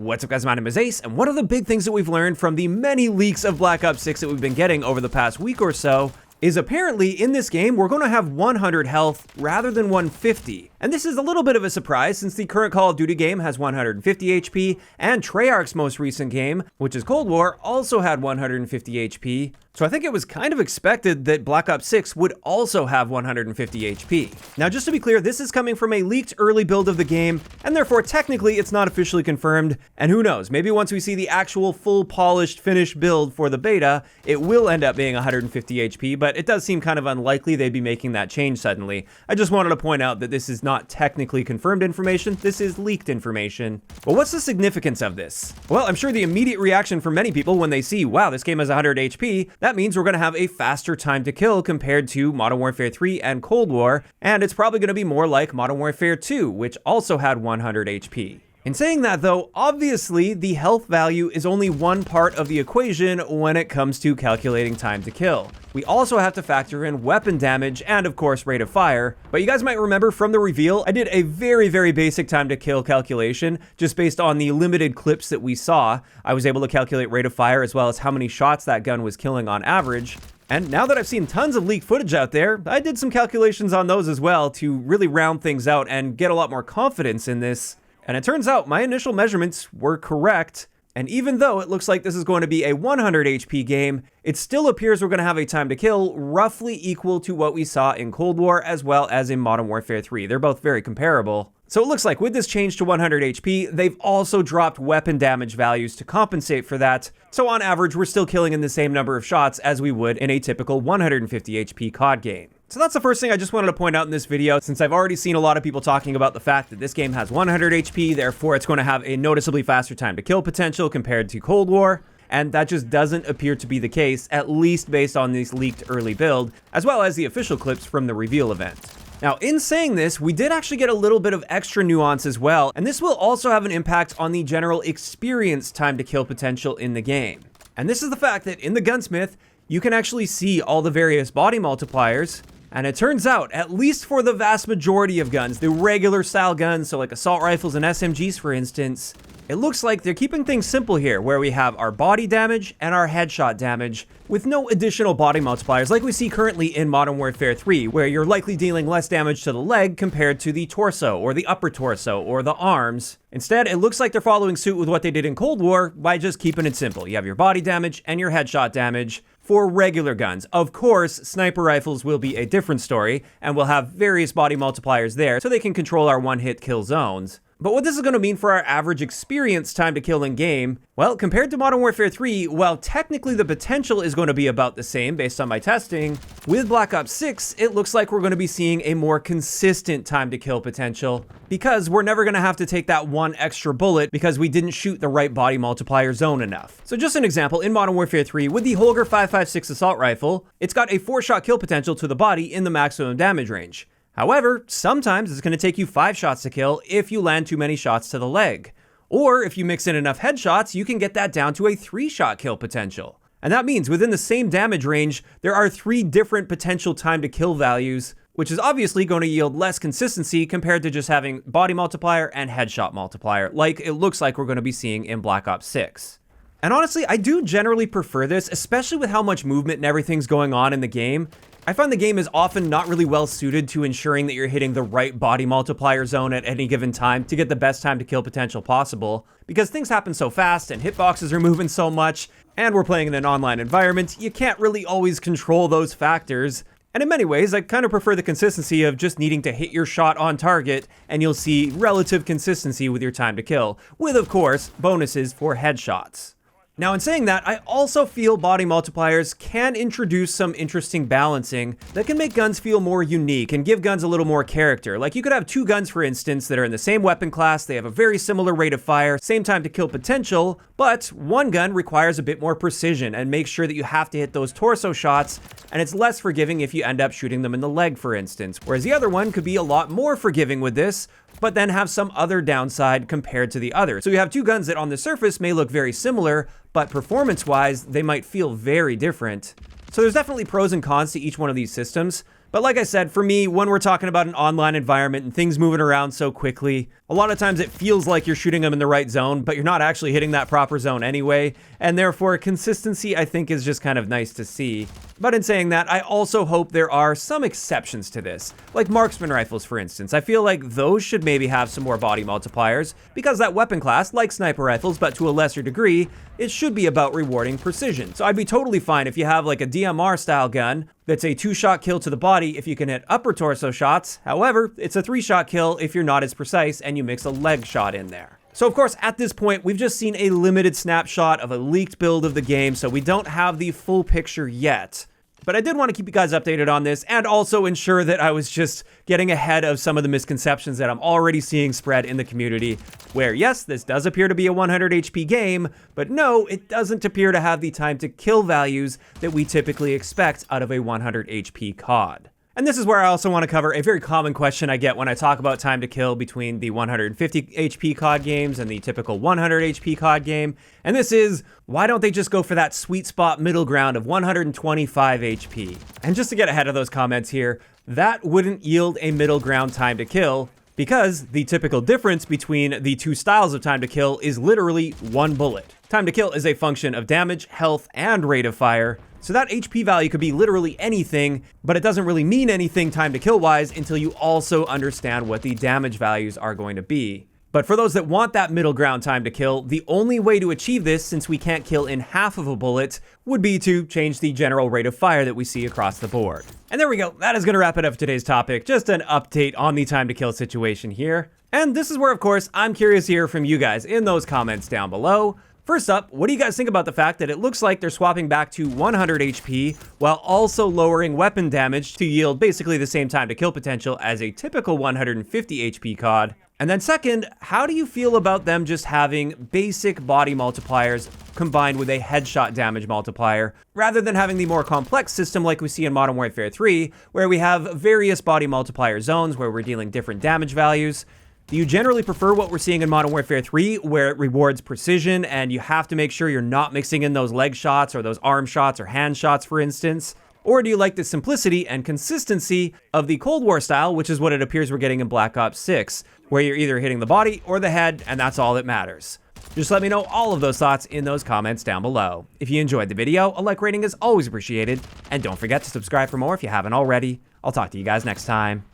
What's up guys, my name is Ace, and one of the big things that we've learned from the many leaks of Black Ops 6 that we've been getting over the past week or so is apparently in this game we're going to have 100 health rather than 150. And this is a little bit of a surprise since the current Call of Duty game has 150 HP, and Treyarch's most recent game, which is Cold War, also had 150 HP. So I think it was kind of expected that Black Ops 6 would also have 150 HP. Now just to be clear, this is coming from a leaked early build of the game, and therefore technically it's not officially confirmed, and who knows, maybe once we see the actual full polished finished build for the beta, it will end up being 150 HP, but it does seem kind of unlikely they'd be making that change suddenly. I just wanted to point out that this is not technically confirmed information, this is leaked information. Well, what's the significance of this? Well, I'm sure the immediate reaction for many people when they see, wow, this game has 100 HP, that means we're going to have a faster time to kill compared to Modern Warfare 3 and Cold War, and it's probably going to be more like Modern Warfare 2, which also had 100 HP. In saying that though, obviously the health value is only one part of the equation when it comes to calculating time to kill. We also have to factor in weapon damage and of course rate of fire, but you guys might remember from the reveal, I did a very basic time to kill calculation just based on the limited clips that we saw. I was able to calculate rate of fire as well as how many shots that gun was killing on average. And now that I've seen tons of leaked footage out there, I did some calculations on those as well to really round things out and get a lot more confidence in this. And it turns out my initial measurements were correct, and even though it looks like this is going to be a 100 HP game, it still appears we're going to have a time to kill roughly equal to what we saw in Cold War as well as in Modern Warfare 3. They're both very comparable. So it looks like with this change to 100 HP, they've also dropped weapon damage values to compensate for that. So on average, we're still killing in the same number of shots as we would in a typical 150 HP CoD game. So that's the first thing I just wanted to point out in this video, since I've already seen a lot of people talking about the fact that this game has 100 HP, therefore it's going to have a noticeably faster time to kill potential compared to Cold War. And that just doesn't appear to be the case, at least based on this leaked early build, as well as the official clips from the reveal event. Now, in saying this, we did actually get a little bit of extra nuance as well, and this will also have an impact on the general experience time to kill potential in the game. And this is the fact that in the Gunsmith, you can actually see all the various body multipliers, and it turns out, at least for the vast majority of guns, the regular style guns, so like assault rifles and SMGs for instance, it looks like they're keeping things simple here, where we have our body damage and our headshot damage, with no additional body multipliers like we see currently in Modern Warfare 3, where you're likely dealing less damage to the leg compared to the torso, or the upper torso, or the arms. Instead, it looks like they're following suit with what they did in Cold War by just keeping it simple. You have your body damage and your headshot damage for regular guns. Of course, sniper rifles will be a different story, and we'll have various body multipliers there so they can control our one-hit kill zones. But what this is going to mean for our average experience time to kill in game, well, compared to Modern Warfare 3, while technically the potential is going to be about the same based on my testing, with Black Ops 6, it looks like we're going to be seeing a more consistent time to kill potential, because we're never going to have to take that one extra bullet because we didn't shoot the right body multiplier zone enough. So just an example, in Modern Warfare 3, with the Holger 5.56 assault rifle, it's got a 4-shot kill potential to the body in the maximum damage range. However, sometimes it's going to take you 5 shots to kill if you land too many shots to the leg. Or if you mix in enough headshots, you can get that down to a 3-shot kill potential. And that means within the same damage range, there are 3 different potential time to kill values, which is obviously going to yield less consistency compared to just having body multiplier and headshot multiplier, like it looks like we're going to be seeing in Black Ops 6. And honestly, I do generally prefer this, especially with how much movement and everything's going on in the game. I find the game is often not really well suited to ensuring that you're hitting the right body multiplier zone at any given time to get the best time to kill potential possible, because things happen so fast and hitboxes are moving so much, and we're playing in an online environment, you can't really always control those factors. And in many ways, I kind of prefer the consistency of just needing to hit your shot on target, and you'll see relative consistency with your time to kill, with of course, bonuses for headshots. Now in saying that, I also feel body multipliers can introduce some interesting balancing that can make guns feel more unique and give guns a little more character. Like you could have 2 guns, for instance, that are in the same weapon class, they have a very similar rate of fire, same time to kill potential, but one gun requires a bit more precision and makes sure that you have to hit those torso shots, and it's less forgiving if you end up shooting them in the leg, for instance. Whereas the other one could be a lot more forgiving with this, but then have some other downside compared to the other. So you have 2 guns that on the surface may look very similar, but performance-wise, they might feel very different. So there's definitely pros and cons to each one of these systems, But like I said, for me, when we're talking about an online environment and things moving around so quickly, a lot of times it feels like you're shooting them in the right zone, but you're not actually hitting that proper zone anyway, and therefore consistency I think is just kind of nice to see. But in saying that, I also hope there are some exceptions to this, like marksman rifles for instance. I feel like those should maybe have some more body multipliers, because that weapon class, like sniper rifles, but to a lesser degree, it should be about rewarding precision. So I'd be totally fine if you have like a DMR style gun that's a 2-shot kill to the body if you can hit upper torso shots. However, it's a 3-shot kill if you're not as precise and you mix a leg shot in there. So of course, at this point, we've just seen a limited snapshot of a leaked build of the game, so we don't have the full picture yet. But I did want to keep you guys updated on this and also ensure that I was just getting ahead of some of the misconceptions that I'm already seeing spread in the community, where yes, this does appear to be a 100 HP game, but no, it doesn't appear to have the time to kill values that we typically expect out of a 100 HP CoD. And this is where I also want to cover a very common question I get when I talk about time to kill between the 150 HP CoD games and the typical 100 HP CoD game. And this is, why don't they just go for that sweet spot middle ground of 125 HP? And just to get ahead of those comments here, that wouldn't yield a middle ground time to kill, because the typical difference between the two styles of time to kill is literally 1 bullet. Time to kill is a function of damage, health, and rate of fire. So that HP value could be literally anything, but it doesn't really mean anything time to kill wise until you also understand what the damage values are going to be. But for those that want that middle ground time to kill, the only way to achieve this, since we can't kill in half of a bullet, would be to change the general rate of fire that we see across the board. And there we go. That is going to wrap it up for today's topic. Just an update on the time to kill situation here. And this is where, of course, I'm curious to hear from you guys in those comments down below. First up, what do you guys think about the fact that it looks like they're swapping back to 100 HP while also lowering weapon damage to yield basically the same time to kill potential as a typical 150 HP CoD? And then second, how do you feel about them just having basic body multipliers combined with a headshot damage multiplier, rather than having the more complex system like we see in Modern Warfare 3, where we have various body multiplier zones where we're dealing different damage values? Do you generally prefer what we're seeing in Modern Warfare 3, where it rewards precision and you have to make sure you're not mixing in those leg shots or those arm shots or hand shots, for instance? Or do you like the simplicity and consistency of the Cold War style, which is what it appears we're getting in Black Ops 6, where you're either hitting the body or the head, and that's all that matters? Just let me know all of those thoughts in those comments down below. If you enjoyed the video, a like rating is always appreciated, and don't forget to subscribe for more if you haven't already. I'll talk to you guys next time.